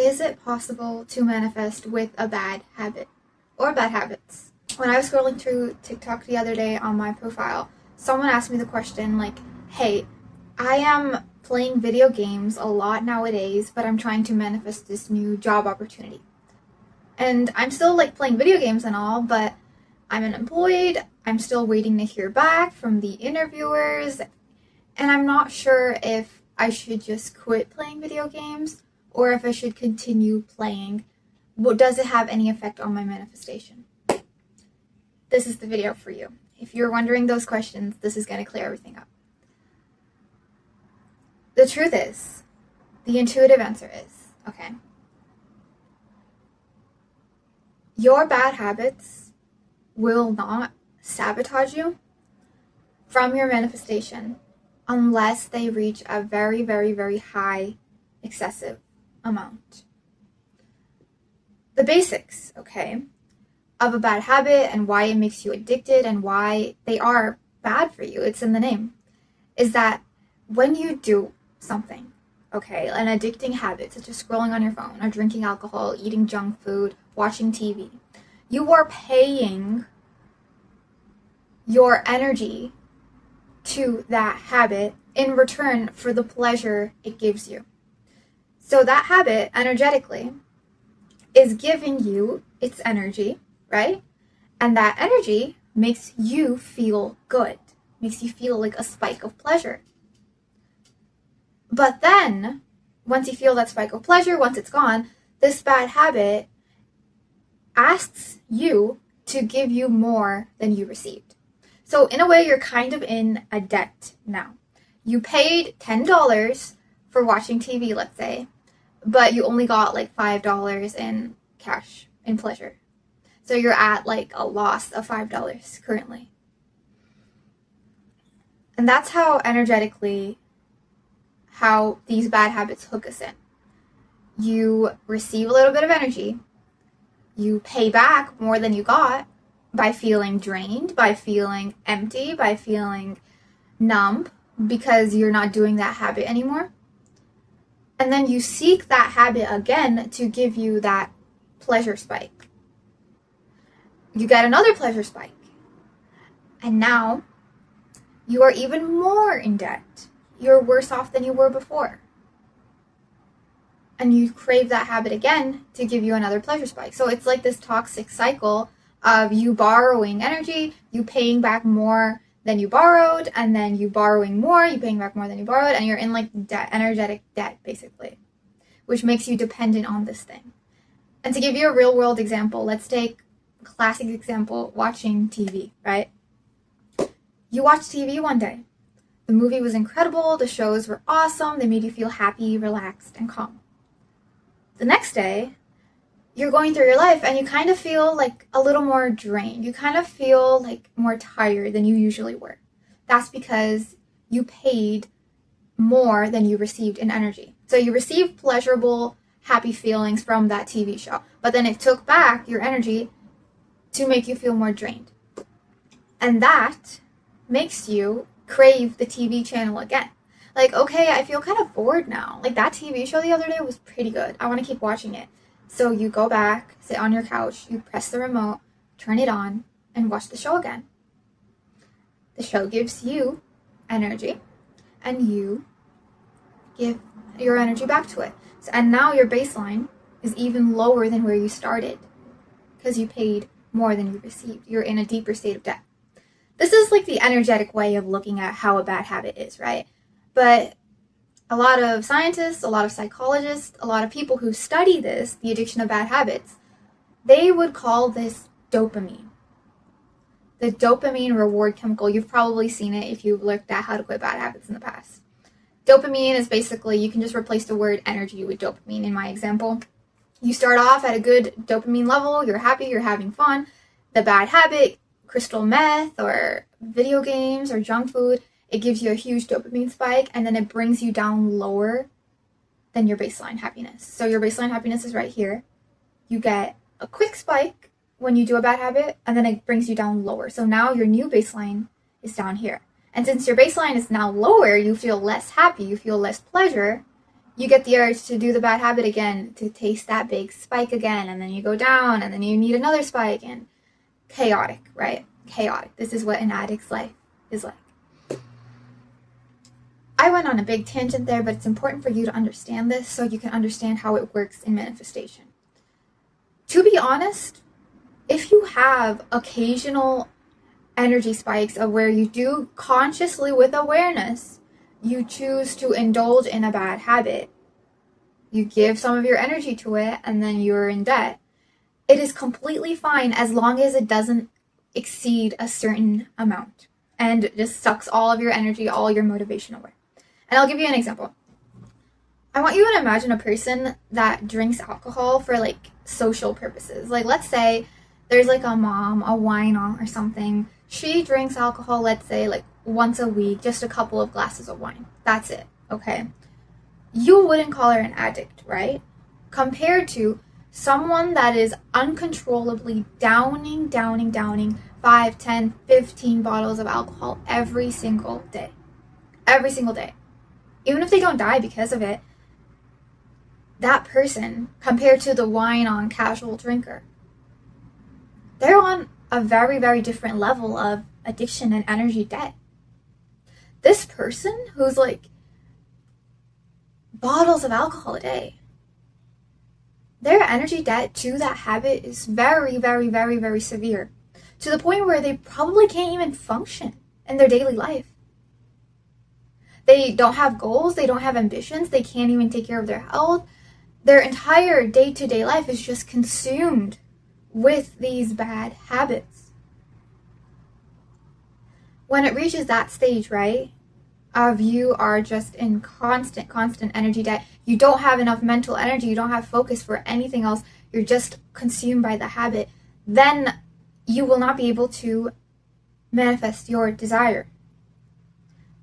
is it possible to manifest with a bad habit or bad habits? When I was scrolling through TikTok the other day on my profile, someone asked me the question like, hey, I am playing video games a lot nowadays, but I'm trying to manifest this new job opportunity. And I'm still like playing video games and all, but I'm unemployed. I'm still waiting to hear back from the interviewers. And I'm not sure if I should just quit playing video games or if I should continue playing. Does it have any effect on my manifestation? This is the video for you. If you're wondering those questions, this is going to clear everything up. The truth is, the intuitive answer is, okay, your bad habits will not sabotage you from your manifestation unless they reach a very, very, very high, excessive amount. The basics, okay, of a bad habit and why it makes you addicted and why they are bad for you, it's in the name, is that when you do something, okay, an addicting habit such as scrolling on your phone or drinking alcohol, eating junk food, watching TV, you are paying your energy to that habit in return for the pleasure it gives you. So that habit energetically is giving you its energy, right? And that energy makes you feel good, makes you feel like a spike of pleasure. But then, once you feel that spike of pleasure, once it's gone, this bad habit asks you to give you more than you received. So in a way, you're kind of in a debt now. You paid $10 for watching TV, let's say, but you only got like $5 in cash, in pleasure. So you're at like a loss of $5 currently. And that's how energetically, how these bad habits hook us in. You receive a little bit of energy, you pay back more than you got by feeling drained, by feeling empty, by feeling numb because you're not doing that habit anymore. And then you seek that habit again to give you that pleasure spike. You get another pleasure spike. And now you are even more in debt. You're worse off than you were before. And you crave that habit again to give you another pleasure spike. So it's like this toxic cycle of you borrowing energy, you paying back more than you borrowed, and then you borrowing more, you paying back more than you borrowed, and you're in like debt, energetic debt, basically, which makes you dependent on this thing. And to give you a real world example, let's take a classic example, watching TV, right? You watch TV one day. The movie was incredible, the shows were awesome, they made you feel happy, relaxed, and calm. The next day, you're going through your life and you kind of feel like a little more drained. You kind of feel like more tired than you usually were. That's because you paid more than you received in energy. So you received pleasurable, happy feelings from that TV show, but then it took back your energy to make you feel more drained. And that makes you crave the TV channel again. Like, okay, I feel kind of bored now. Like, that TV show the other day was pretty good. I want to keep watching it. So you go back, sit on your couch, you press the remote, turn it on, and watch the show again. The show gives you energy, and you give your energy back to it. So, and now your baseline is even lower than where you started because you paid more than you received. You're in a deeper state of debt. This is like the energetic way of looking at how a bad habit is, right? But a lot of scientists, a lot of psychologists, a lot of people who study this, the addiction of bad habits, they would call this dopamine. The dopamine reward chemical. You've probably seen it if you've looked at how to quit bad habits in the past. Dopamine is basically, you can just replace the word energy with dopamine in my example. You start off at a good dopamine level, you're happy, you're having fun. The bad habit, crystal meth or video games or junk food, it gives you a huge dopamine spike and then it brings you down lower than your baseline happiness. So your baseline happiness is right here. You get a quick spike when you do a bad habit and then it brings you down lower. So now your new baseline is down here. And since your baseline is now lower, you feel less happy, you feel less pleasure. you get the urge to do the bad habit again, to taste that big spike again, and then you go down, and then you need another spike, and chaotic, right? Chaotic. This is what an addict's life is like. I went on a big tangent there, but it's important for you to understand this so you can understand how it works in manifestation. To be honest, if you have occasional energy spikes of where you do consciously with awareness, you choose to indulge in a bad habit, you give some of your energy to it, and then you're in debt, it is completely fine as long as it doesn't exceed a certain amount and just sucks all of your energy, all your motivation away. And I'll give you an example. I want you to imagine a person that drinks alcohol for like social purposes. Like, let's say there's like a mom, a wine-on or something. She drinks alcohol, let's say like once a week, just a couple of glasses of wine. That's it, okay? You wouldn't call her an addict, right? Compared to someone that is uncontrollably downing 5, 10, 15 bottles of alcohol every single day. Every single day. Even if they don't die because of it, that person, compared to the wine-on casual drinker, they're on a very, very different level of addiction and energy debt. This person who's like bottles of alcohol a day, their energy debt to that habit is very, very, very, very severe, to the point where they probably can't even function in their daily life. They don't have goals, they don't have ambitions, they can't even take care of their health. Their entire day-to-day life is just consumed with these bad habits. When it reaches that stage, right, of you are just in constant energy debt, you don't have enough mental energy, you don't have focus for anything else, you're just consumed by the habit, then you will not be able to manifest your desire.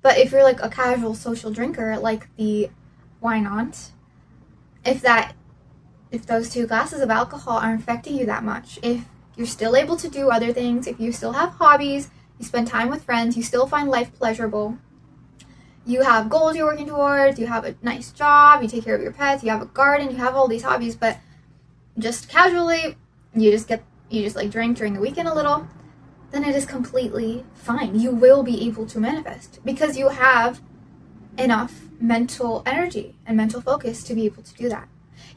But if you're like a casual social drinker, like the wine-on, if those 2 glasses of alcohol aren't affecting you that much, if you're still able to do other things, if you still have hobbies, you spend time with friends, you still find life pleasurable, you have goals you're working towards, you have a nice job, you take care of your pets, you have a garden, you have all these hobbies, but just casually, you just like drink during the weekend a little, then it is completely fine. You will be able to manifest because you have enough mental energy and mental focus to be able to do that.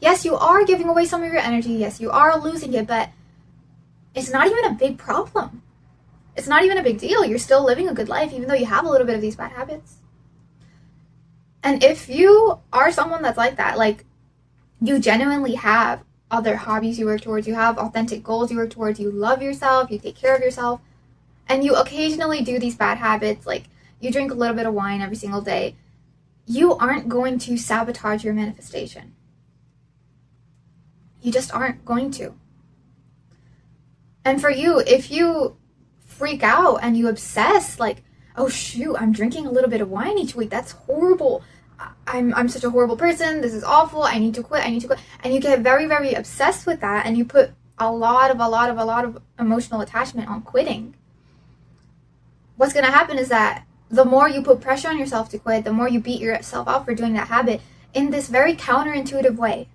Yes, you are giving away some of your energy. Yes, you are losing it, but it's not even a big problem. It's not even a big deal. You're still living a good life, even though you have a little bit of these bad habits. And if you are someone that's like that, like you genuinely have other hobbies you work towards, you have authentic goals you work towards, you love yourself, you take care of yourself, and you occasionally do these bad habits, like you drink a little bit of wine every single day, you aren't going to sabotage your manifestation. You just aren't going to. And for you, if you freak out and you obsess, like, oh shoot, I'm drinking a little bit of wine each week, that's horrible, I'm such a horrible person, this is awful, I need to quit, and you get very, very obsessed with that, and you put a lot of emotional attachment on quitting. What's going to happen is that the more you put pressure on yourself to quit, the more you beat yourself up for doing that habit in this very counterintuitive way,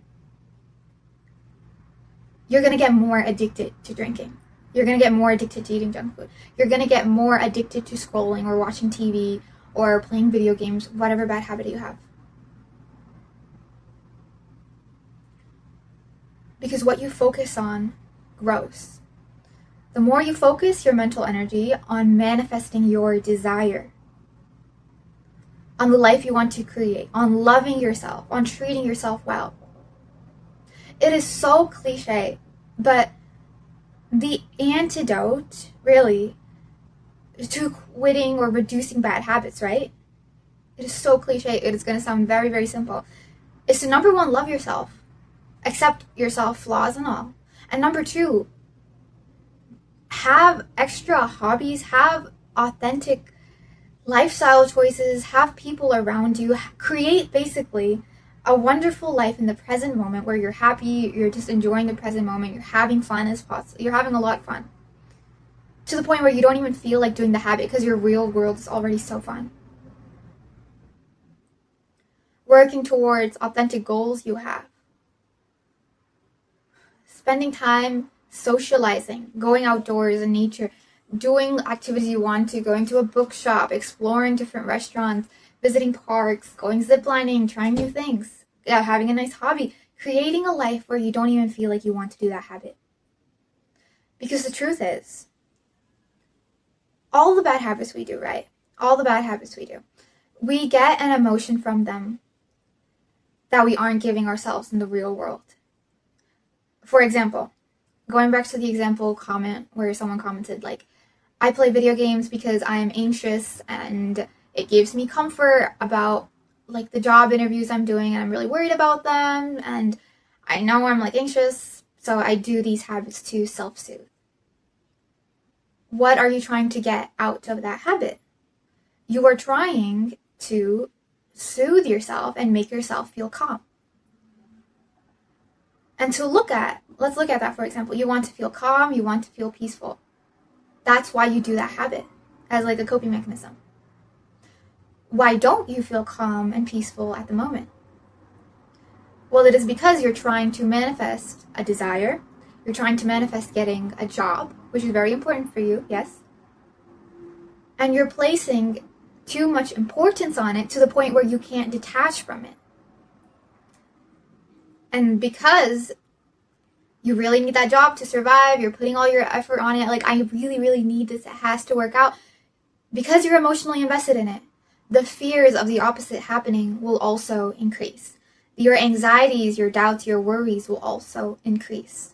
you're going to get more addicted to drinking. You're going to get more addicted to eating junk food. You're going to get more addicted to scrolling or watching TV or playing video games, whatever bad habit you have. Because what you focus on grows. The more you focus your mental energy on manifesting your desire, on the life you want to create, on loving yourself, on treating yourself well. It is so cliche, but the antidote, really, to quitting or reducing bad habits, right? It is so cliche. It is going to sound very, very simple. Is to, number 1, love yourself. Accept yourself, flaws and all. And number 2, have extra hobbies, have authentic lifestyle choices, have people around you, create basically a wonderful life in the present moment where you're happy, you're just enjoying the present moment, you're having fun as possible, you're having a lot of fun. To the point where you don't even feel like doing the habit because your real world is already so fun. working towards authentic goals you have, spending time socializing, going outdoors in nature, doing activities you want to, going to a bookshop, exploring different restaurants, visiting parks, going ziplining, trying new things, having a nice hobby, creating a life where you don't even feel like you want to do that habit. Because the truth is, all the bad habits we do, right? All the bad habits we do, we get an emotion from them that we aren't giving ourselves in the real world. For example, going back to the example comment where someone commented, like, I play video games because I am anxious and it gives me comfort about like the job interviews I'm doing, and I'm really worried about them, and I know I'm like anxious, so I do these habits to self-soothe. What are you trying to get out of that habit? You are trying to soothe yourself and make yourself feel calm. And let's look at that, for example. You want to feel calm, you want to feel peaceful. That's why you do that habit as like a coping mechanism. Why don't you feel calm and peaceful at the moment? Well, it is because you're trying to manifest a desire. You're trying to manifest getting a job, which is very important for you, yes. And you're placing too much importance on it to the point where you can't detach from it. And because you really need that job to survive, you're putting all your effort on it, like, I really, really need this, it has to work out. Because you're emotionally invested in it, the fears of the opposite happening will also increase. Your anxieties, your doubts, your worries will also increase.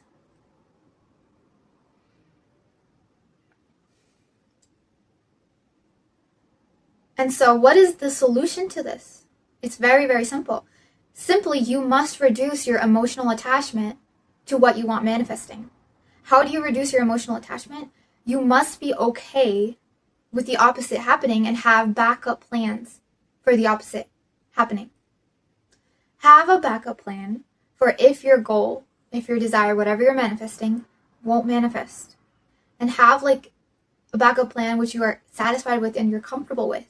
And so what is the solution to this? It's very, very simple. Simply, you must reduce your emotional attachment to what you want manifesting. How do you reduce your emotional attachment? You must be okay with the opposite happening and have backup plans for the opposite happening. Have a backup plan for if your goal, if your desire, whatever you're manifesting, won't manifest. And have like a backup plan which you are satisfied with and you're comfortable with.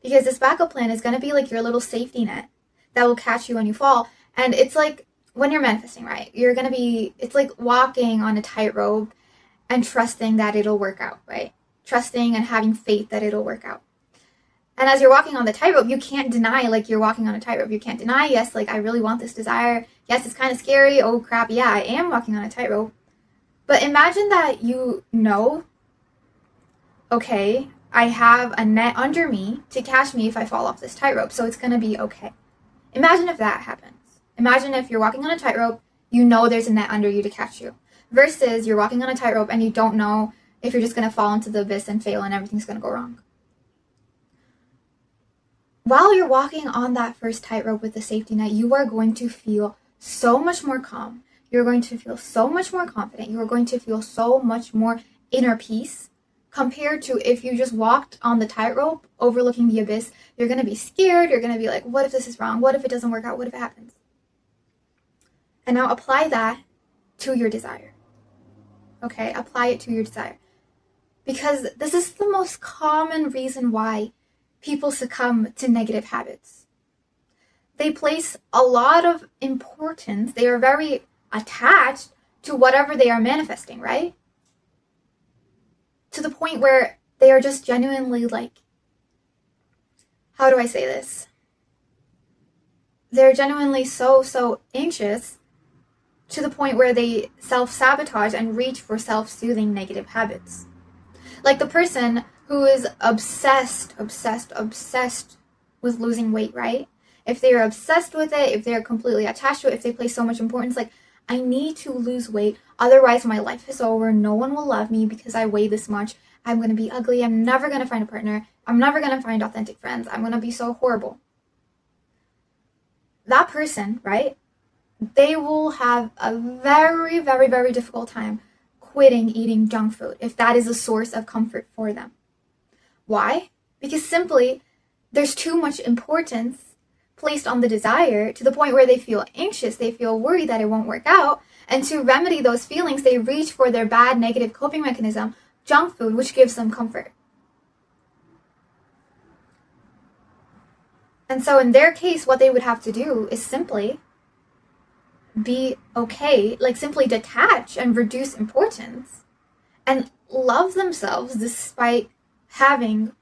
Because this backup plan is going to be like your little safety net that will catch you when you fall. And it's like when you're manifesting, right? It's like walking on a tightrope and trusting that it'll work out, right? Trusting and having faith that it'll work out. And as you're walking on the tightrope, you can't deny like you're walking on a tightrope. You can't deny, yes, like I really want this desire. Yes, it's kind of scary. Oh crap, yeah, I am walking on a tightrope. But imagine that you know, okay, I have a net under me to catch me if I fall off this tightrope, so it's going to be okay. Imagine if that happens. Imagine if you're walking on a tightrope, you know there's a net under you to catch you, versus you're walking on a tightrope and you don't know if you're just going to fall into the abyss and fail and everything's going to go wrong. While you're walking on that first tightrope with the safety net, you are going to feel so much more calm. You're going to feel so much more confident. You're going to feel so much more inner peace compared to if you just walked on the tightrope overlooking the abyss. You're going to be scared. You're going to be like, what if this is wrong? What if it doesn't work out? What if it happens? And now apply that to your desire. Okay, apply it to your desire. Because this is the most common reason why people succumb to negative habits. They place a lot of importance, they are very attached to whatever they are manifesting, right? To the point where they are just genuinely like, how do I say this? They're genuinely so anxious to the point where they self-sabotage and reach for self-soothing negative habits. Like the person who is obsessed with losing weight, right? If they are obsessed with it, if they're completely attached to it, if they place so much importance, like, I need to lose weight, otherwise my life is over, no one will love me because I weigh this much, I'm going to be ugly, I'm never going to find a partner, I'm never going to find authentic friends, I'm going to be so horrible. That person, right? They will have a very, very, very difficult time quitting eating junk food if that is a source of comfort for them. Why? Because simply there's too much importance placed on the desire to the point where they feel anxious, they feel worried that it won't work out, and to remedy those feelings, they reach for their bad negative coping mechanism, junk food, which gives them comfort. And so in their case, what they would have to do is simply be okay, like simply detach and reduce importance and love themselves despite having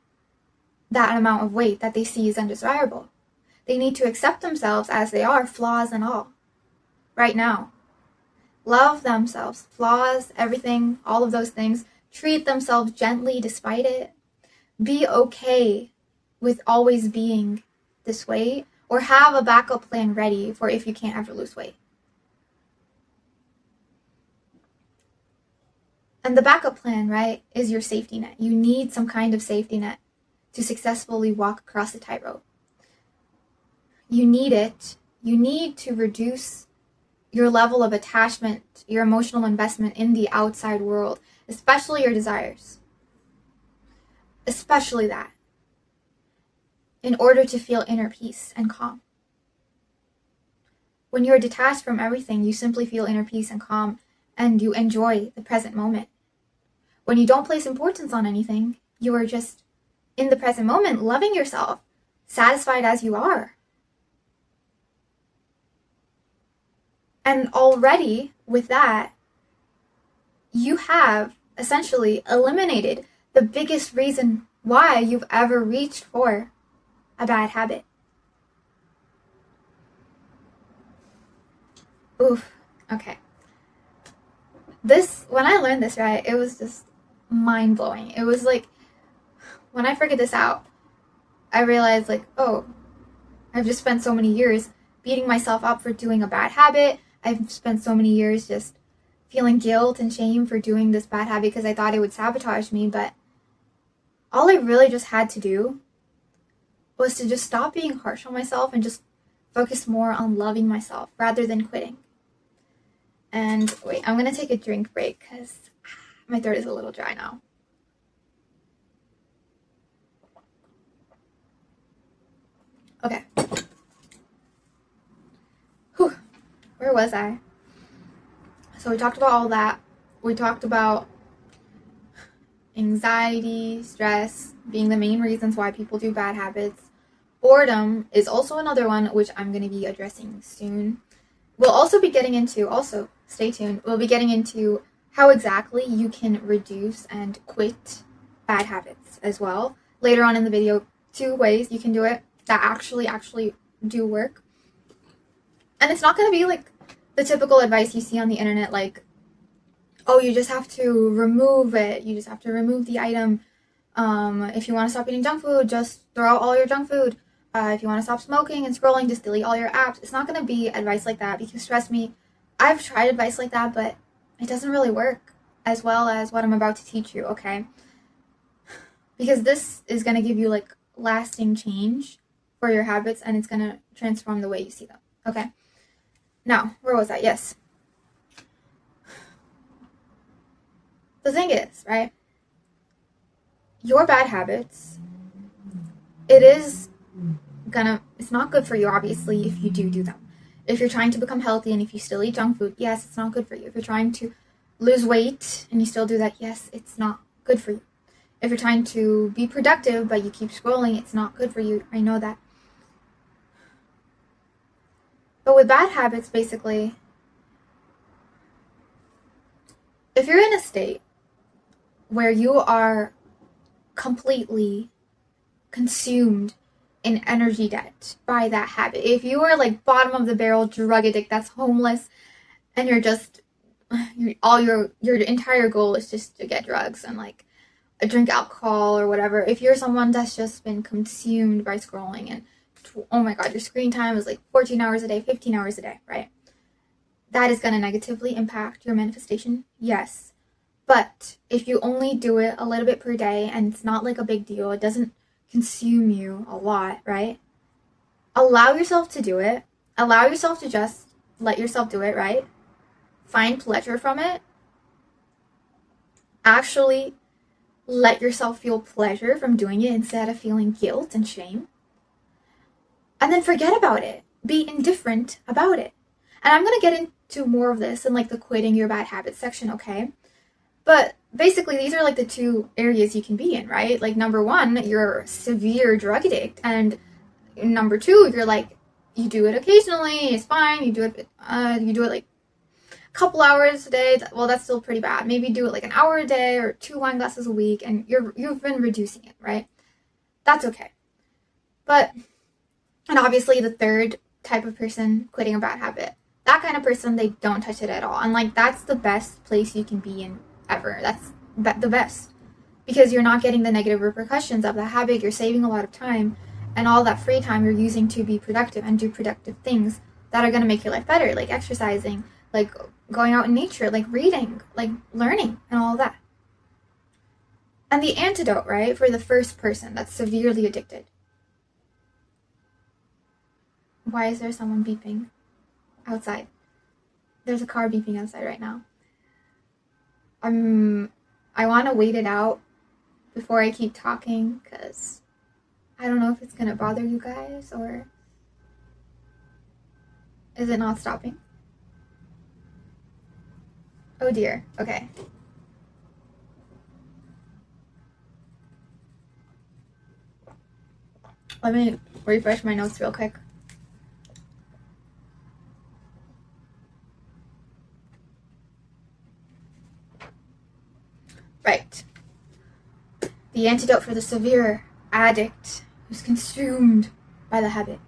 that amount of weight that they see is undesirable. They need to accept themselves as they are, flaws and all, right now. Love themselves, flaws, everything, all of those things. Treat themselves gently despite it. Be okay with always being this way, or have a backup plan ready for if you can't ever lose weight. And the backup plan, right, is your safety net. You need some kind of safety net to successfully walk across the tightrope. You need it. You need to reduce your level of attachment, your emotional investment in the outside world, especially your desires. Especially that. In order to feel inner peace and calm. When you're detached from everything, you simply feel inner peace and calm, and you enjoy the present moment. When you don't place importance on anything, you are just in the present moment, loving yourself, satisfied as you are. And already with that, you have essentially eliminated the biggest reason why you've ever reached for a bad habit. Oof, okay. When I learned this, right, it was just mind-blowing. It was like, when I figured this out, I realized like, oh, I've just spent so many years beating myself up for doing a bad habit. I've spent so many years just feeling guilt and shame for doing this bad habit because I thought it would sabotage me, but all I really just had to do was to just stop being harsh on myself and just focus more on loving myself rather than quitting. And wait, I'm going to take a drink break because my throat is a little dry now. Okay. Whew. Where was I? So we talked about all that. We talked about anxiety, stress being the main reasons why people do bad habits. Boredom is also another one, which I'm going to be addressing soon. We'll also be getting into, stay tuned, we'll be getting into how exactly you can reduce and quit bad habits as well. Later on in the video, 2 ways you can do it that actually do work. And it's not going to be like the typical advice you see on the internet, like, oh, you just have to remove it. You just have to remove the item. If you want to stop eating junk food, just throw out all your junk food. If you want to stop smoking and scrolling, just delete all your apps. It's not going to be advice like that because, trust me, I've tried advice like that, but it doesn't really work as well as what I'm about to teach you, okay? Because this is going to give you, like, lasting change for your habits, and it's going to transform the way you see them, okay? Now, where was I? Yes. The thing is, right, your bad habits, it's not good for you, obviously, if you do them. If you're trying to become healthy and if you still eat junk food, yes, it's not good for you. If you're trying to lose weight and you still do that, yes, it's not good for you. If you're trying to be productive but you keep scrolling, it's not good for you. I know that. But with bad habits, basically, if you're in a state where you are completely consumed in energy debt by that habit, if you are like bottom of the barrel drug addict that's homeless and you're just your entire goal is just to get drugs and like drink alcohol or whatever, if you're someone that's just been consumed by scrolling and oh my god, your screen time is like 14 hours a day, 15 hours a day, right? That is going to negatively impact your manifestation, yes. But if you only do it a little bit per day and it's not like a big deal, it doesn't consume you a lot, right? Allow yourself to do it. Allow yourself to just let yourself do it, right? Find pleasure from it. Actually let yourself feel pleasure from doing it instead of feeling guilt and shame. And then forget about it. Be indifferent about it. And I'm going to get into more of this in like the quitting your bad habits section, okay? But basically, these are like the 2 areas you can be in, right? Like, number 1, you're a severe drug addict and number 2, you're like, you do it occasionally, it's fine. You do it like a couple hours a day. Well, that's still pretty bad. Maybe do it like an hour a day or 2 wine glasses a week, and you've been reducing it, right? That's okay. But, and obviously the third type of person quitting a bad habit, that kind of person, they don't touch it at all. And like, that's the best place you can be in ever. That's the best, because you're not getting the negative repercussions of the habit. You're saving a lot of time, and all that free time you're using to be productive and do productive things that are going to make your life better, like exercising, like going out in nature, like reading, like learning, and all of that. And the antidote, right, for the first person that's severely addicted. Why is there someone beeping outside? There's a car beeping outside right now. I want to wait it out before I keep talking, because I don't know if it's going to bother you guys, or is it not stopping? Oh dear. Okay. Let me refresh my notes real quick. Right. The antidote for the severe addict who's consumed by the habit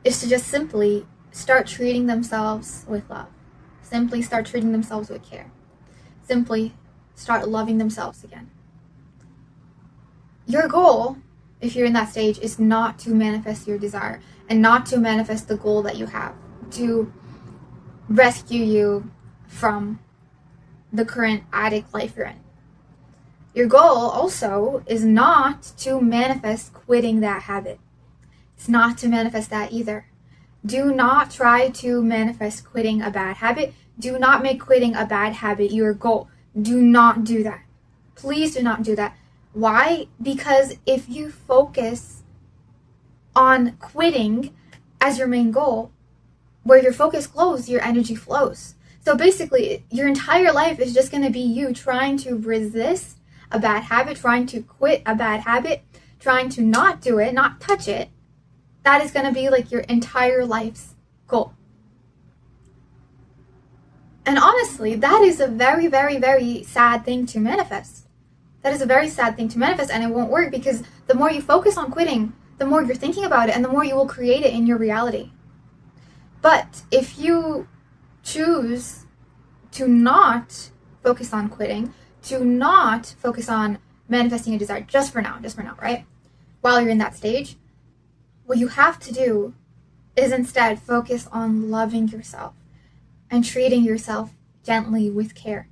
is to just simply start treating themselves with love. Simply start treating themselves with care. Simply start loving themselves again. Your goal, if you're in that stage, is not to manifest your desire and not to manifest the goal that you have to rescue you from the current addict life you're in. Your goal also is not to manifest quitting that habit. It's not to manifest that either. Do not try to manifest quitting a bad habit. Do not make quitting a bad habit your goal. Do not do that. Please do not do that. Why? Because if you focus on quitting as your main goal, where your focus goes, your energy flows. So basically, your entire life is just going to be you trying to resist a bad habit, trying to quit a bad habit, trying to not do it, not touch it. That is going to be like your entire life's goal. And honestly, that is a very, very, very sad thing to manifest. That is a very sad thing to manifest, and it won't work, because the more you focus on quitting, the more you're thinking about it, and the more you will create it in your reality. But if you choose to not focus on quitting, to not focus on manifesting a desire just for now, right? While you're in that stage, what you have to do is instead focus on loving yourself and treating yourself gently with care.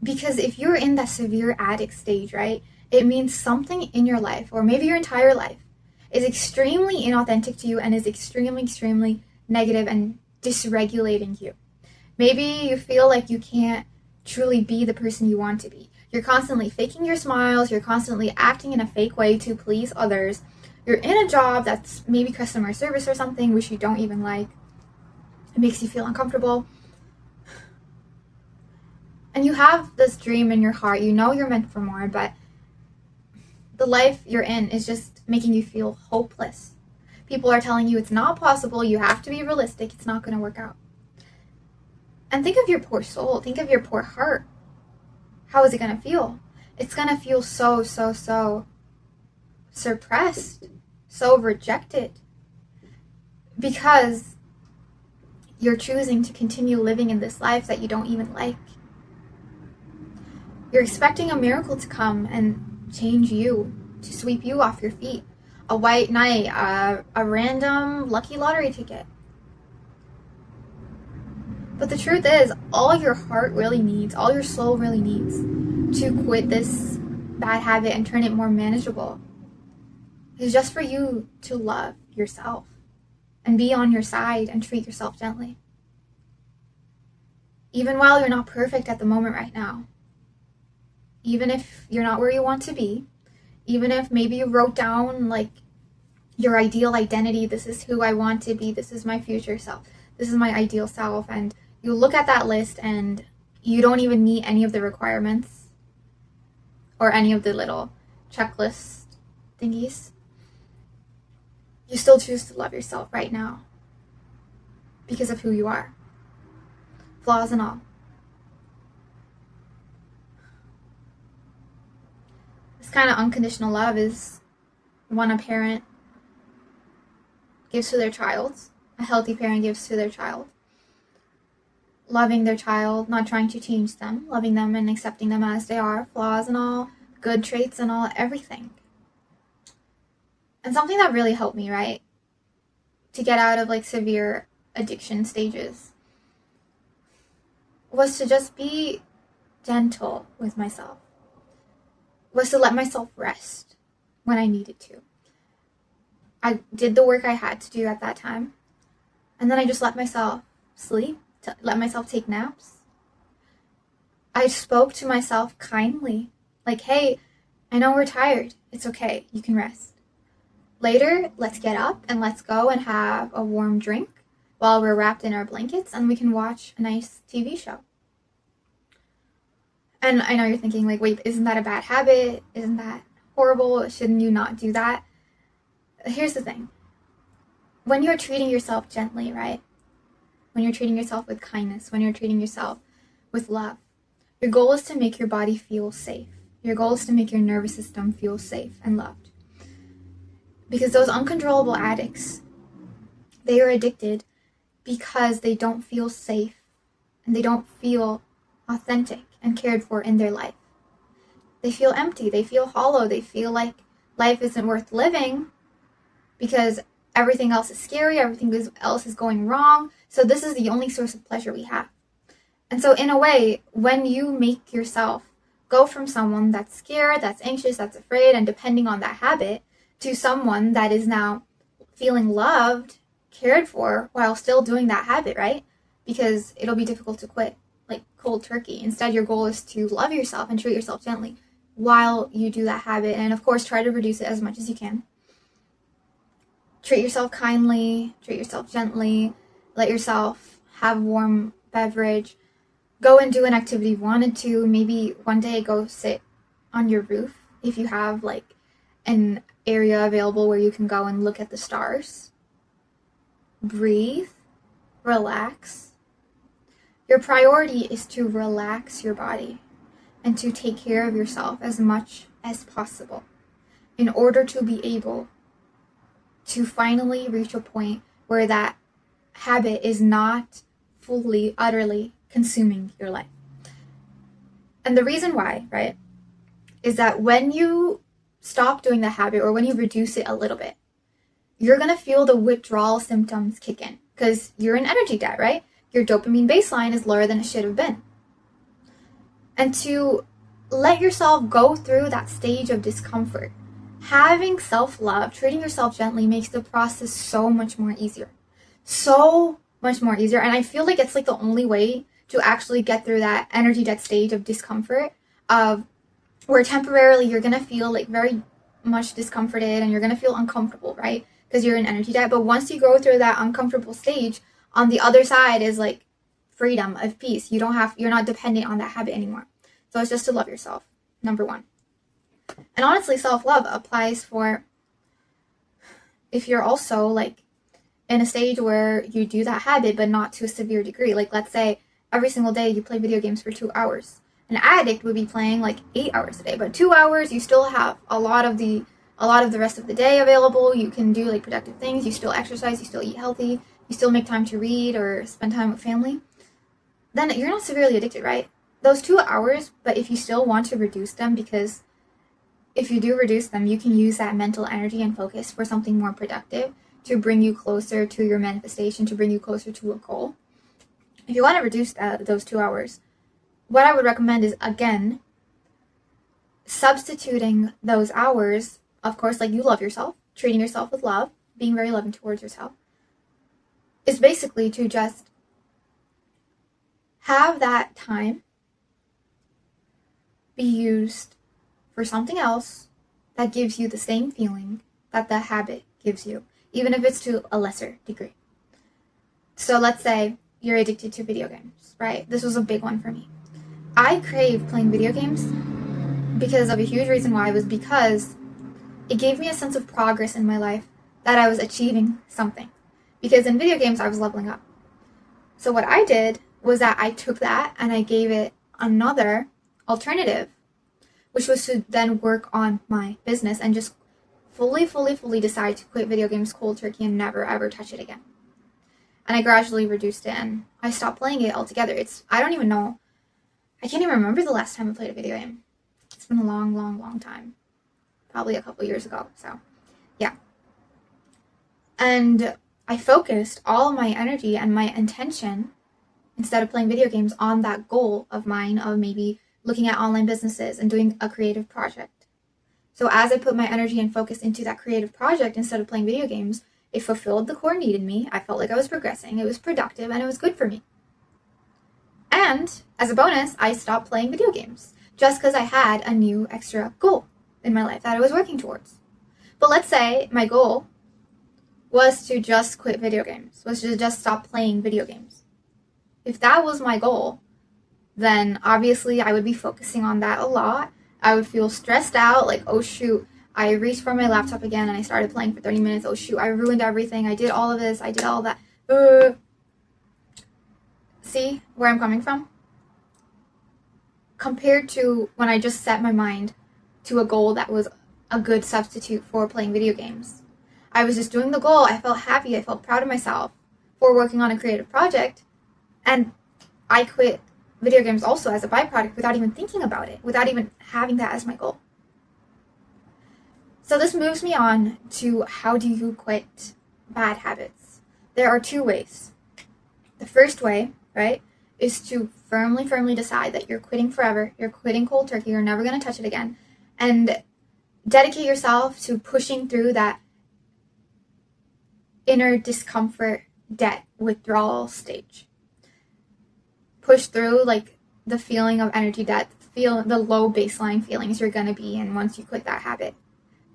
Because if you're in that severe addict stage, right, it means something in your life, or maybe your entire life, is extremely inauthentic to you and is extremely, extremely negative and dysregulating you. Maybe you feel like you can't truly be the person you want to be. You're constantly faking your smiles. You're constantly acting in a fake way to please others. You're in a job that's maybe customer service or something, which you don't even like. It makes you feel uncomfortable. And you have this dream in your heart. You know you're meant for more, but the life you're in is just making you feel hopeless. People are telling you it's not possible. You have to be realistic. It's not going to work out. And think of your poor soul. Think of your poor heart. How is it going to feel? It's going to feel so suppressed, so rejected, because you're choosing to continue living in this life that you don't even like. You're expecting a miracle to come and change you, to sweep you off your feet. A white knight, a random lucky lottery ticket. But the truth is, all your heart really needs, all your soul really needs to quit this bad habit and turn it more manageable is just for you to love yourself and be on your side and treat yourself gently. Even while you're not perfect at the moment right now, even if you're not where you want to be, even if maybe you wrote down like your ideal identity, this is who I want to be, this is my future self, this is my ideal self, and you look at that list and you don't even meet any of the requirements or any of the little checklist thingies, you still choose to love yourself right now because of who you are, flaws and all. This kind of unconditional love is one a parent gives to their child, a healthy parent gives to their child. Loving their child, not trying to change them, loving them and accepting them as they are, flaws and all, good traits and all, everything. And something that really helped me, right, to get out of like severe addiction stages was to just be gentle with myself, was to let myself rest when I needed to. I did the work I had to do at that time, and then I just let myself sleep, let myself take naps. I spoke to myself kindly, like, hey, I know we're tired. It's okay. You can rest. Later, let's get up and let's go and have a warm drink while we're wrapped in our blankets and we can watch a nice TV show. And I know you're thinking, like, wait, isn't that a bad habit? Isn't that horrible? Shouldn't you not do that? Here's the thing. When you're treating yourself gently, right? When you're treating yourself with kindness, when you're treating yourself with love, your goal is to make your body feel safe. Your goal is to make your nervous system feel safe and loved. Because those uncontrollable addicts, they are addicted because they don't feel safe and they don't feel authentic and cared for in their life. They feel empty, they feel hollow, they feel like life isn't worth living because everything else is scary, everything else is going wrong. So this is the only source of pleasure we have. And so in a way, when you make yourself go from someone that's scared, that's anxious, that's afraid, and depending on that habit, to someone that is now feeling loved, cared for, while still doing that habit, right? Because it'll be difficult to quit, like cold turkey. Instead, your goal is to love yourself and treat yourself gently while you do that habit. And of course, try to reduce it as much as you can. Treat yourself kindly, treat yourself gently, let yourself have warm beverage, go and do an activity you wanted to. Maybe one day go sit on your roof if you have like an area available where you can go and look at the stars. Breathe, relax. Your priority is to relax your body and to take care of yourself as much as possible in order to be able to finally reach a point where that habit is not fully, utterly consuming your life. And the reason why, right, is that when you stop doing the habit or when you reduce it a little bit, you're going to feel the withdrawal symptoms kick in because you're in energy debt, right? Your dopamine baseline is lower than it should have been. And to let yourself go through that stage of discomfort, having self-love, treating yourself gently makes the process so much more easier. So much more easier. And I feel like it's like the only way to actually get through that energy debt stage of discomfort, of where temporarily you're going to feel like very much discomforted and you're going to feel uncomfortable, right? Because you're in energy debt. But once you go through that uncomfortable stage, on the other side is like freedom of peace. You're not dependent on that habit anymore. So it's just to love yourself, number one. And honestly, self-love applies for if you're also like in a stage where you do that habit, but not to a severe degree. Like let's say every single day you play video games for 2 hours. An addict would be playing like 8 hours a day, but 2 hours, you still have a lot of the rest of the day available. You can do like productive things. You still exercise, you still eat healthy, you still make time to read or spend time with family. Then you're not severely addicted, right? Those 2 hours, but if you still want to reduce them, because if you do reduce them, you can use that mental energy and focus for something more productive to bring you closer to your manifestation, to bring you closer to a goal. If you want to reduce those 2 hours, what I would recommend is, again, substituting those hours, of course, like you love yourself, treating yourself with love, being very loving towards yourself, is basically to just have that time be used for something else that gives you the same feeling that the habit gives you, even if it's to a lesser degree. So let's say you're addicted to video games, right? This was a big one for me. I crave playing video games because of a huge reason why was because it gave me a sense of progress in my life that I was achieving something. Because in video games, I was leveling up. So what I did was that I took that and I gave it another alternative, which was to then work on my business and just fully decide to quit video games cold turkey and never ever touch it again. And I gradually reduced it and I stopped playing it altogether. I don't even know. I can't even remember the last time I played a video game. It's been a long time. Probably a couple years ago. So, yeah. And I focused all my energy and my intention, instead of playing video games, on that goal of mine of maybe looking at online businesses and doing a creative project. So as I put my energy and focus into that creative project instead of playing video games, it fulfilled the core need in me. I felt like I was progressing. It was productive and it was good for me. And as a bonus, I stopped playing video games just because I had a new extra goal in my life that I was working towards. But let's say my goal was to just quit video games, was to just stop playing video games. If that was my goal, then obviously I would be focusing on that a lot. I would feel stressed out, like, oh shoot, I reached for my laptop again and I started playing for 30 minutes. Oh shoot, I ruined everything. I did all of this. I did all that. See where I'm coming from? Compared to when I just set my mind to a goal that was a good substitute for playing video games. I was just doing the goal. I felt happy. I felt proud of myself for working on a creative project. And I quit video games also as a byproduct without even thinking about it, without even having that as my goal. So this moves me on to how do you quit bad habits? There are two ways. The first way, right, is to firmly decide that you're quitting forever. You're quitting cold turkey. You're never going to touch it again. And dedicate yourself to pushing through that inner discomfort, debt, withdrawal stage. Push through like the feeling of energy debt, feel the low baseline feelings you're going to be in once you quit that habit.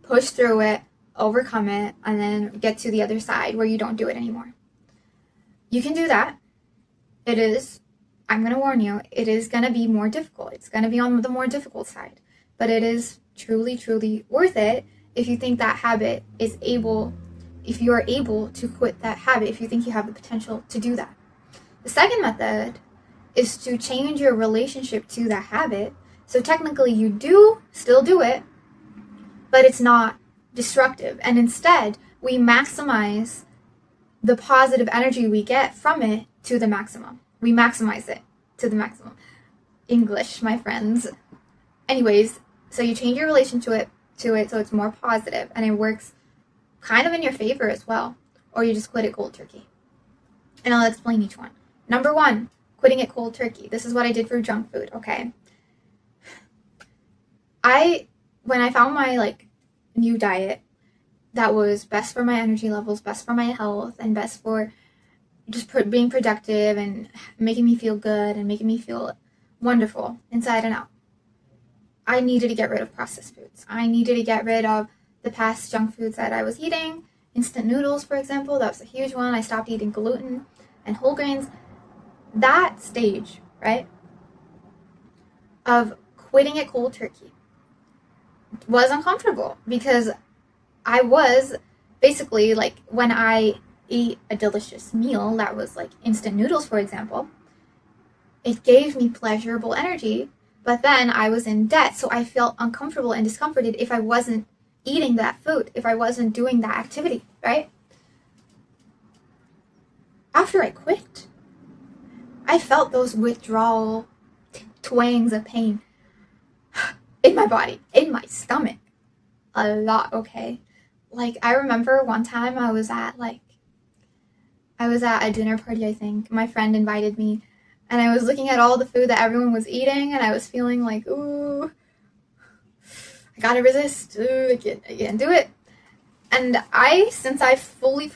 Push through it, overcome it, and then get to the other side where you don't do it anymore. You can do that. I'm going to warn you, it is going to be more difficult. It's going to be on the more difficult side. But it is truly worth it if you think that habit is if you are able to quit that habit, if you think you have the potential to do that. The second method is to change your relationship to that habit. So technically you do still do it, but it's not destructive. And instead, we maximize the positive energy we get from it to the maximum. We maximize it to the maximum. English, my friends. Anyways, so you change your relation to it so it's more positive and it works kind of in your favor as well. Or you just quit it cold turkey. And I'll explain each one. Number 1, quitting it cold turkey. This is what I did for junk food, okay? When I found my new diet that was best for my energy levels, best for my health, and best for just being productive and making me feel good and making me feel wonderful inside and out, I needed to get rid of processed foods. I needed to get rid of the past junk foods that I was eating. Instant noodles, for example, that was a huge one. I stopped eating gluten and whole grains. That stage, right, of quitting it cold turkey was uncomfortable because I was basically when I ate a delicious meal that was like instant noodles, for example, it gave me pleasurable energy, but then I was in debt, so I felt uncomfortable and discomforted if I wasn't eating that food, if I wasn't doing that activity, right? After I quit, I felt those withdrawal twangs of pain in my body, in my stomach, a lot, okay? I remember one time I was at a dinner party, I think. My friend invited me, and I was looking at all the food that everyone was eating, and I was feeling like, ooh, I gotta resist. Ooh, I can't do it. And since I fully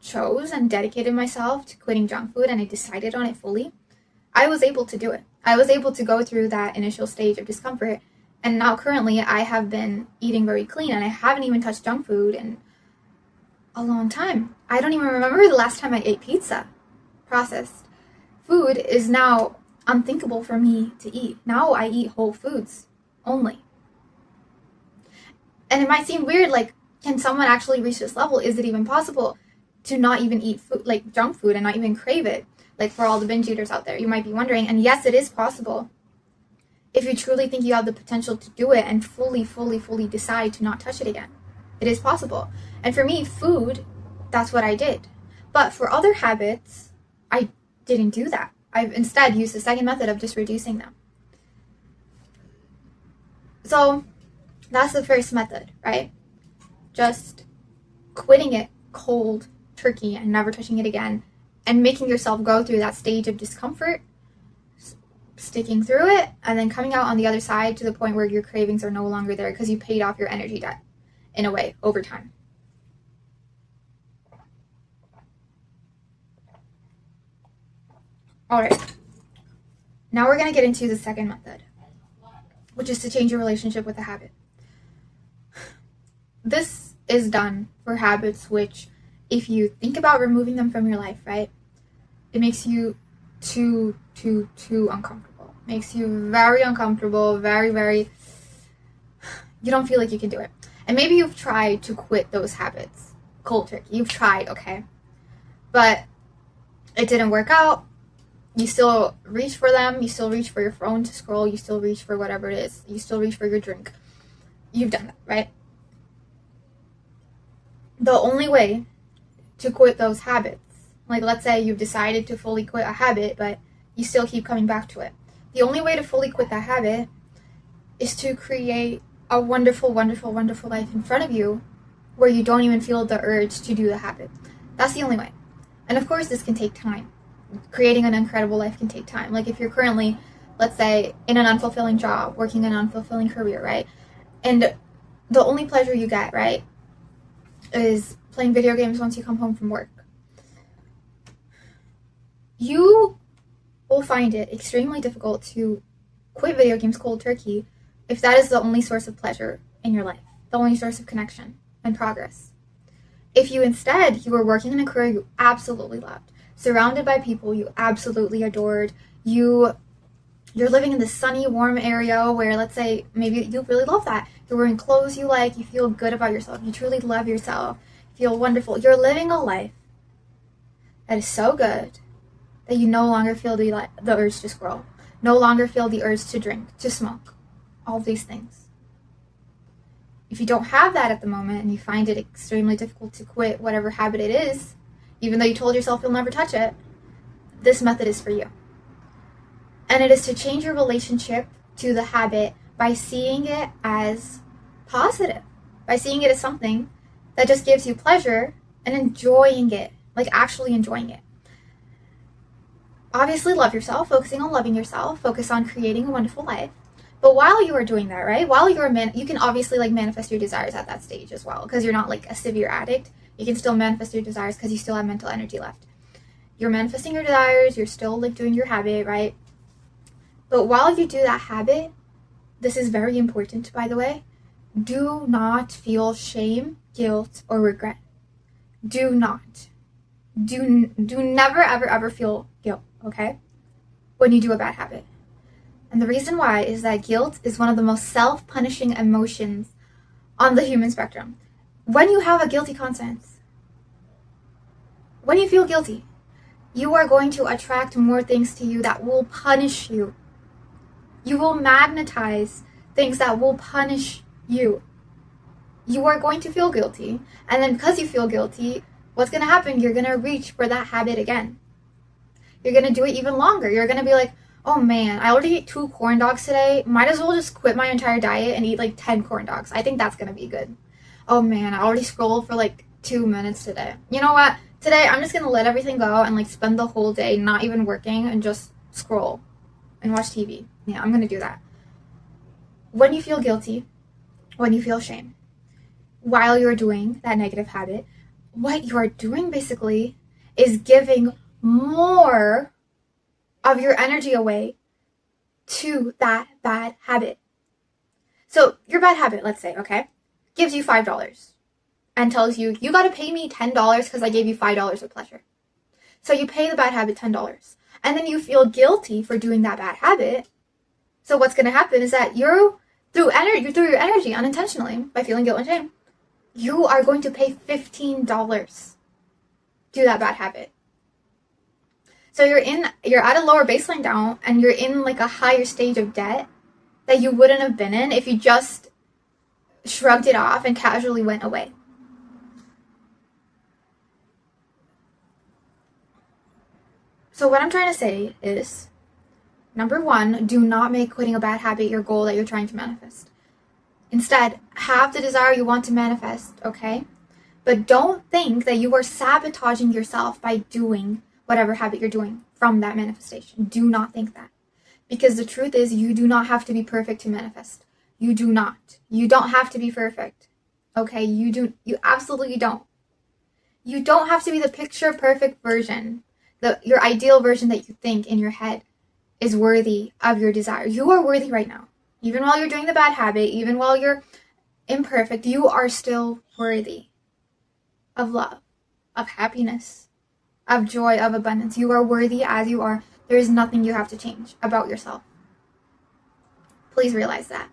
chose and dedicated myself to quitting junk food, and I decided on it fully, I was able to do it. I was able to go through that initial stage of discomfort, and now currently I have been eating very clean, and I haven't even touched junk food in a long time. I don't even remember the last time I ate pizza. Processed food is now unthinkable for me to eat. Now I eat whole foods only. And it might seem weird, Can someone actually reach this level? Is it even possible to not even eat food, like junk food, and not even crave it? Like for all the binge eaters out there, you might be wondering. And yes, it is possible. If you truly think you have the potential to do it and fully decide to not touch it again, it is possible. And for me, food, that's what I did. But for other habits, I didn't do that. I've instead used the second method of just reducing them. So that's the first method, right? Just quitting it cold turkey and never touching it again, and making yourself go through that stage of discomfort, sticking through it, and then coming out on the other side to the point where your cravings are no longer there because you paid off your energy debt in a way over time. All right, now we're going to get into the second method, which is to change your relationship with the habit. This is done for habits which, if you think about removing them from your life, right, it makes you too uncomfortable. Makes you very uncomfortable, very, you don't feel like you can do it. And maybe you've tried to quit those habits cold turkey. You've tried, okay? But it didn't work out. You still reach for them. You still reach for your phone to scroll. You still reach for whatever it is. You still reach for your drink. You've done that, right? The only way to quit those habits, like let's say you've decided to fully quit a habit, but you still keep coming back to it. The only way to fully quit that habit is to create a wonderful life in front of you where you don't even feel the urge to do the habit. That's the only way. And of course, this can take time. Creating an incredible life can take time. Like if you're currently, let's say, in an unfulfilling job, working an unfulfilling career, right? And the only pleasure you get, right, is playing video games once you come home from work. You will find it extremely difficult to quit video games cold turkey if that is the only source of pleasure in your life, the only source of connection and progress. If you instead, you were working in a career you absolutely loved, surrounded by people you absolutely adored, you're living in this sunny, warm area where, let's say, maybe you really love that. You're wearing clothes you like, you feel good about yourself, you truly love yourself, you feel wonderful. You're living a life that is so good that you no longer feel the urge to scroll, no longer feel the urge to drink, to smoke, all these things. If you don't have that at the moment and you find it extremely difficult to quit whatever habit it is, even though you told yourself you'll never touch it, this method is for you. And it is to change your relationship to the habit by seeing it as positive, by seeing it as something that just gives you pleasure and enjoying it, like actually enjoying it. Obviously, love yourself, focusing on loving yourself, focus on creating a wonderful life. But while you are doing that, right, while you're you can obviously like manifest your desires at that stage as well, because you're not like a severe addict. You can still manifest your desires because you still have mental energy left. You're manifesting your desires, you're still like doing your habit, right? But while you do that habit, this is very important, by the way, do not feel shame, guilt, or regret. Do not. Do never, ever feel guilt, okay? When you do a bad habit. And the reason why is that guilt is one of the most self-punishing emotions on the human spectrum. When you have a guilty conscience, when you feel guilty, you are going to attract more things to you that will punish you. You will magnetize things that will punish you. You are going to feel guilty, and then because you feel guilty, what's going to happen? You're going to reach for that habit again. You're going to do it even longer. You're going to be like, oh man, I already ate 2 corn dogs today. Might as well just quit my entire diet and eat like 10 corn dogs. I think that's going to be good. Oh man, I already scrolled for like 2 minutes today. You know what? Today, I'm just going to let everything go and like spend the whole day not even working and just scroll and watch TV. Yeah, I'm going to do that. When you feel guilty, when you feel shame, while you're doing that negative habit, what you are doing basically is giving more of your energy away to that bad habit. So your bad habit, let's say, okay, gives you $5 and tells you, you got to pay me $10 because I gave you $5 of pleasure. So you pay the bad habit $10 and then you feel guilty for doing that bad habit. So what's going to happen is that through your energy unintentionally by feeling guilt and shame, you are going to pay $15 to do that bad habit. So you're at a lower baseline down, and you're in like a higher stage of debt that you wouldn't have been in if you just shrugged it off and casually went away. So what I'm trying to say is, number one, do not make quitting a bad habit your goal that you're trying to manifest. Instead, have the desire you want to manifest, okay? But don't think that you are sabotaging yourself by doing whatever habit you're doing from that manifestation. Do not think that. Because the truth is, you do not have to be perfect to manifest. You do not. You don't have to be perfect. Okay? You absolutely don't. You don't have to be the picture perfect version, your ideal version that you think in your head is worthy of your desire. You are worthy right now. Even while you're doing the bad habit, even while you're imperfect, you are still worthy of love, of happiness, of joy, of abundance. You are worthy as you are. There is nothing you have to change about yourself. Please realize that.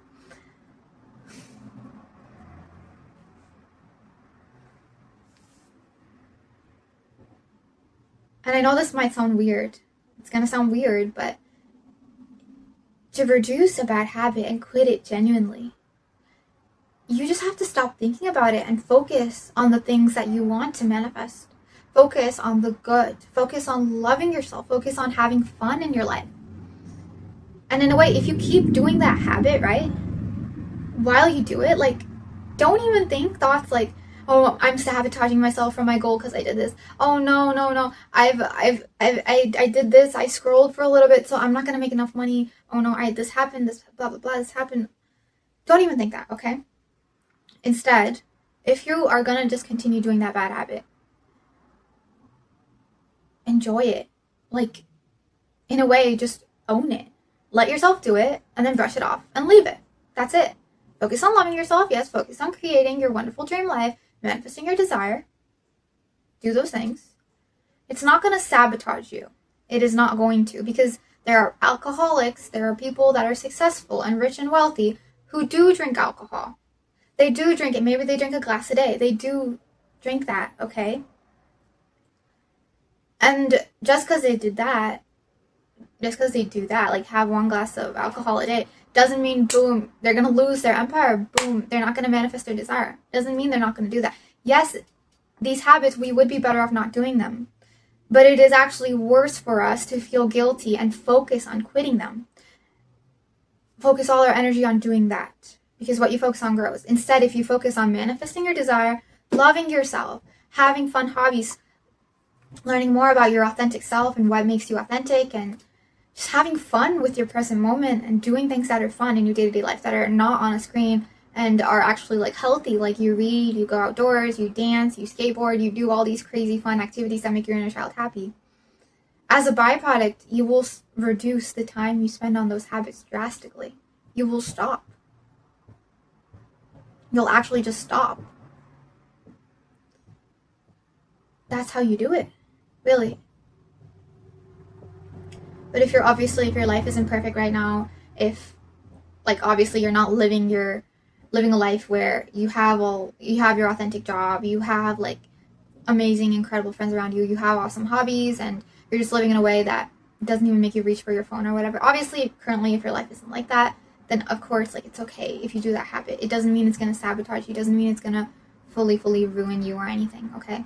And I know this might sound weird. It's going to sound weird, but to reduce a bad habit and quit it genuinely, you just have to stop thinking about it and focus on the things that you want to manifest. Focus on the good. Focus on loving yourself. Focus on having fun in your life. And in a way, if you keep doing that habit, right, while you do it, like, don't even think thoughts like, oh, I'm sabotaging myself from my goal because I did this. Oh, no. I did this. I scrolled for a little bit, so I'm not going to make enough money. Oh, no, this happened. This blah, blah, blah, this happened. Don't even think that, okay? Instead, if you are going to just continue doing that bad habit, enjoy it. Like, in a way, just own it. Let yourself do it, and then brush it off and leave it. That's it. Focus on loving yourself. Yes, focus on creating your wonderful dream life, manifesting your desire. Do those things. It's not going to sabotage you. It is not going to, because there are alcoholics, there are people that are successful and rich and wealthy who do drink alcohol. They do drink it. Maybe they drink a glass a day. They do drink that, okay? And just because they do that, like have one glass of alcohol a day, doesn't mean, boom, they're going to lose their empire. Boom, they're not going to manifest their desire. Doesn't mean they're not going to do that. Yes, these habits, we would be better off not doing them. But it is actually worse for us to feel guilty and focus on quitting them. Focus all our energy on doing that. Because what you focus on grows. Instead, if you focus on manifesting your desire, loving yourself, having fun hobbies, learning more about your authentic self and what makes you authentic, and just having fun with your present moment and doing things that are fun in your day-to-day life that are not on a screen and are actually like healthy, like you read, you go outdoors, you dance, you skateboard, you do all these crazy fun activities that make your inner child happy. As a byproduct, you will reduce the time you spend on those habits drastically. You will stop. You'll actually just stop. That's how you do it, really. But if your life isn't perfect right now, if like obviously you're not living a life where you have your authentic job, you have like amazing, incredible friends around you, you have awesome hobbies, and you're just living in a way that doesn't even make you reach for your phone or whatever. Obviously, currently, if your life isn't like that, then of course, like, it's okay if you do that habit. It doesn't mean it's going to sabotage you. It doesn't mean it's going to fully ruin you or anything, okay?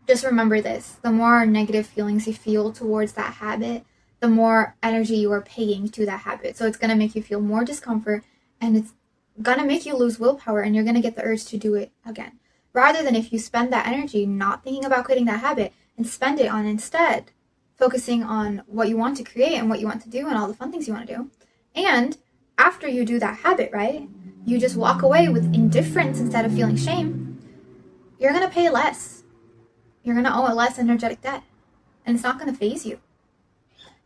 Just remember this. The more negative feelings you feel towards that habit, the more energy you are paying to that habit. So it's going to make you feel more discomfort, and it's going to make you lose willpower, and you're going to get the urge to do it again. Rather than if you spend that energy not thinking about quitting that habit and spend it on instead focusing on what you want to create and what you want to do and all the fun things you want to do. And after you do that habit, right, you just walk away with indifference instead of feeling shame, you're going to pay less. You're going to owe less energetic debt. And it's not going to faze you.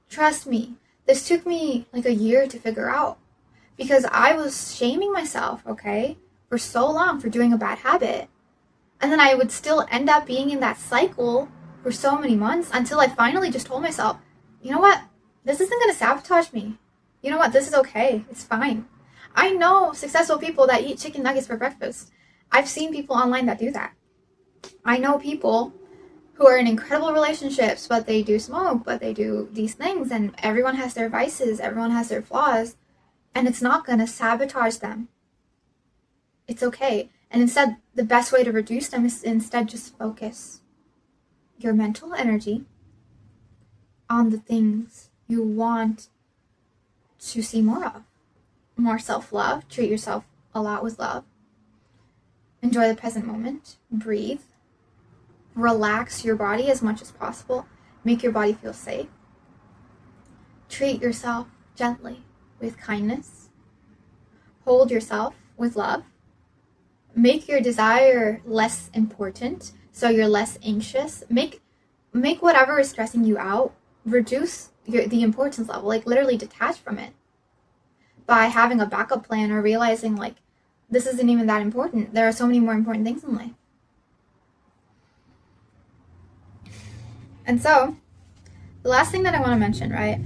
Trust me, this took me like a year to figure out. Because I was shaming myself, okay, for so long for doing a bad habit. And then I would still end up being in that cycle for so many months until I finally just told myself, you know what? This isn't going to sabotage me. You know what? This is okay. It's fine. I know successful people that eat chicken nuggets for breakfast. I've seen people online that do that. I know people who are in incredible relationships, but they do smoke, but they do these things, and everyone has their vices, everyone has their flaws, and it's not going to sabotage them. It's okay. And instead, the best way to reduce them is instead just focus your mental energy on the things you want to see more of. More self-love, treat yourself a lot with love. Enjoy the present moment, breathe, relax your body as much as possible, make your body feel safe. Treat yourself gently with kindness. Hold yourself with love. Make your desire less important so you're less anxious. Make whatever is stressing you out, reduce the importance level, like literally detach from it by having a backup plan or realizing like this isn't even that important. There are so many more important things in life. And so, the last thing that I want to mention, right,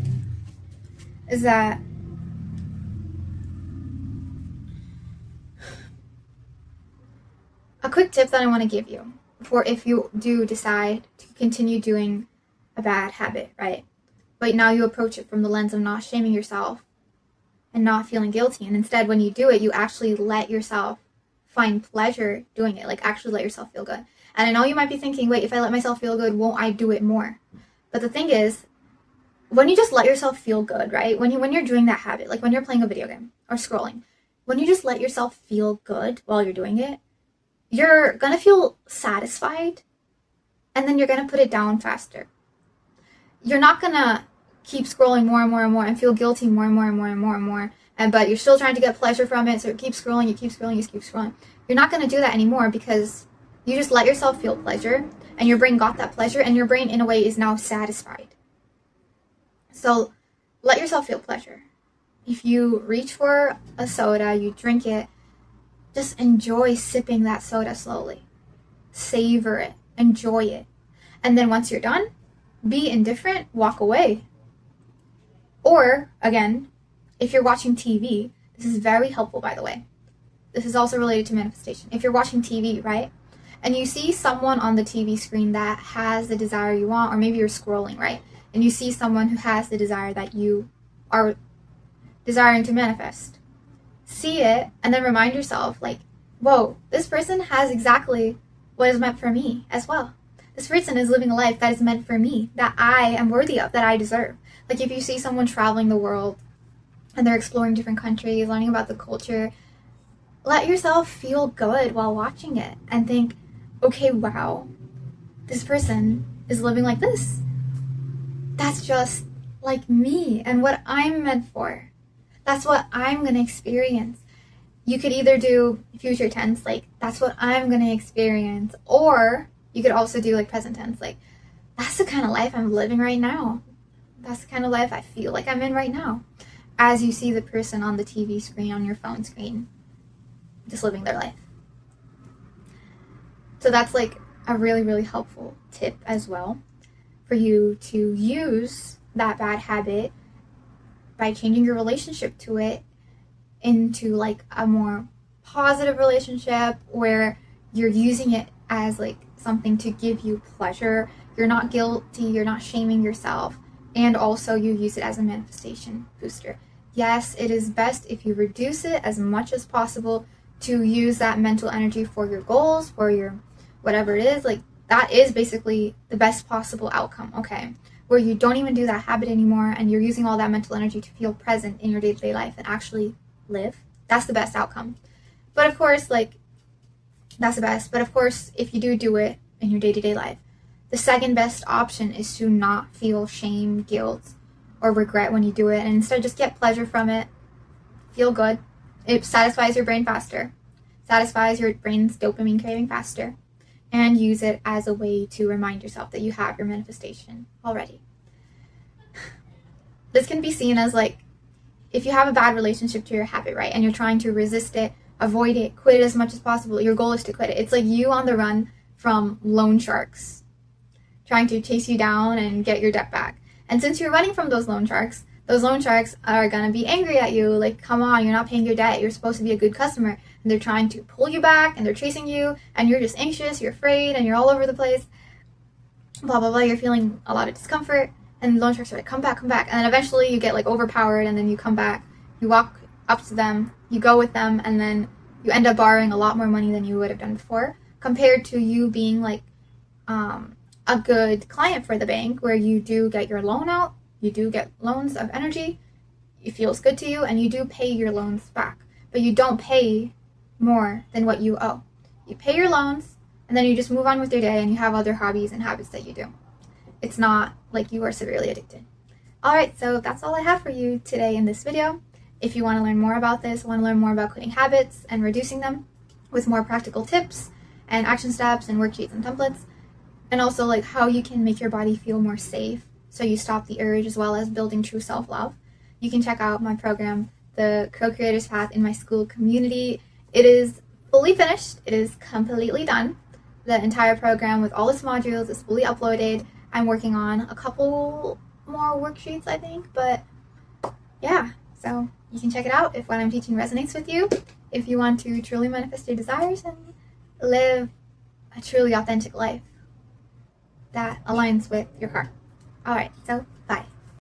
is that a quick tip that I want to give you for if you do decide to continue doing a bad habit, right? But now you approach it from the lens of not shaming yourself and not feeling guilty. And instead, when you do it, you actually let yourself find pleasure doing it, like actually let yourself feel good. And I know you might be thinking, wait, if I let myself feel good, won't I do it more? But the thing is, when you just let yourself feel good, right? When you're doing that habit, like when you're playing a video game or scrolling, when you just let yourself feel good while you're doing it, you're going to feel satisfied, and then you're going to put it down faster. You're not going to keep scrolling more and more and more and feel guilty more and more and more and more and more, but you're still trying to get pleasure from it, so you keep scrolling, you keep scrolling, you keep scrolling. You're not going to do that anymore because you just let yourself feel pleasure, and your brain got that pleasure, and your brain, in a way, is now satisfied. So let yourself feel pleasure. If you reach for a soda, you drink it, just enjoy sipping that soda slowly. Savor it. Enjoy it. And then once you're done, be indifferent, walk away. Or, again, if you're watching TV, this is very helpful, by the way. This is also related to manifestation. If you're watching TV, right, and you see someone on the TV screen that has the desire you want, or maybe you're scrolling, right, and you see someone who has the desire that you are desiring to manifest, see it, and then remind yourself, like, whoa, this person has exactly what is meant for me as well. This person is living a life that is meant for me, that I am worthy of, that I deserve. Like if you see someone traveling the world and they're exploring different countries, learning about the culture, let yourself feel good while watching it and think, okay, wow, this person is living like this. That's just like me and what I'm meant for. That's what I'm going to experience. You could either do future tense, like, that's what I'm going to experience. Or you could also do, like, present tense, like, that's the kind of life I'm living right now. That's the kind of life I feel like I'm in right now. As you see the person on the TV screen, on your phone screen, just living their life. So that's, like, a really, really helpful tip as well for you to use that bad habit by changing your relationship to it into like a more positive relationship where you're using it as like something to give you pleasure. You're not guilty, you're not shaming yourself, and also you use it as a manifestation booster. Yes, it is best if you reduce it as much as possible to use that mental energy for your goals, for your whatever it is. Like that is basically the best possible outcome, okay? Where you don't even do that habit anymore and you're using all that mental energy to feel present in your day-to-day life and actually live. That's the best outcome. But of course, like, that's the best. But of course, if you do it in your day-to-day life, the second best option is to not feel shame, guilt, or regret when you do it, and instead just get pleasure from it. Feel good. It satisfies your brain faster, satisfies your brain's dopamine craving faster, and use it as a way to remind yourself that you have your manifestation already. This can be seen as like, if you have a bad relationship to your habit, right, and you're trying to resist it, avoid it, quit it as much as possible, your goal is to quit it. It's like you on the run from loan sharks trying to chase you down and get your debt back. And since you're running from those loan sharks, those loan sharks are gonna be angry at you. Like, come on, you're not paying your debt. You're supposed to be a good customer. And they're trying to pull you back and they're chasing you and you're just anxious, you're afraid, and you're all over the place. Blah, blah, blah. You're feeling a lot of discomfort. And loan sharks are like, come back, come back. And then eventually you get like overpowered and then you come back. You walk up to them, you go with them, and then you end up borrowing a lot more money than you would have done before, compared to you being like a good client for the bank, where you do get your loan out, you do get loans of energy, it feels good to you, and you do pay your loans back, but you don't pay more than what you owe. You pay your loans, and then you just move on with your day, and you have other hobbies and habits that you do. It's not like you are severely addicted. Alright, so that's all I have for you today in this video. If you want to learn more about this, want to learn more about quitting habits and reducing them with more practical tips and action steps and worksheets and templates, and also like how you can make your body feel more safe so you stop the urge, as well as building true self-love, you can check out my program, the Co-Creators Path, in my Skool community. It is fully finished. It is completely done. The entire program with all its modules is fully uploaded. I'm working on a couple more worksheets, I think, but yeah, so you can check it out if what I'm teaching resonates with you, if you want to truly manifest your desires and live a truly authentic life that aligns with your heart. Alright, so bye.